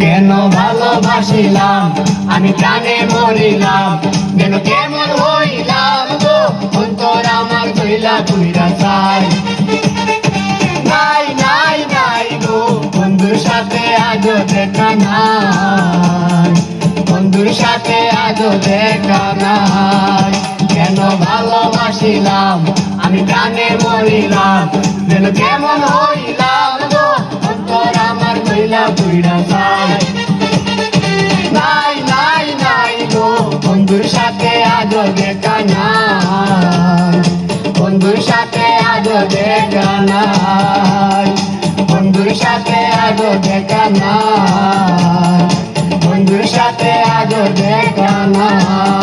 কেন ভালোবাসিলাম আমি প্রাণে মরিলাম, যেন কেমন হইলাম গো অন্তর আমার কইলা কইরা চাই। নাই নাই নাই গো বন্ধুর সাথে আজও দেখা নাই, বন্ধুর সাথে আজও দেখা নাই। কেন ভালোবাসিলাম আমি প্রাণে মরিলাম, যেন কেমন হইলাম গো অন্তর আমার কইলা কইরা চাই। নাই নাই নাই গো বন্ধুর সাথে আজও দেখা নাই, বন্ধুর সাথে আজও দেখা নাই, বন্ধুর সাথে আজও দেখা নাই, বন্ধুর সাথে আজও দেখা নাই।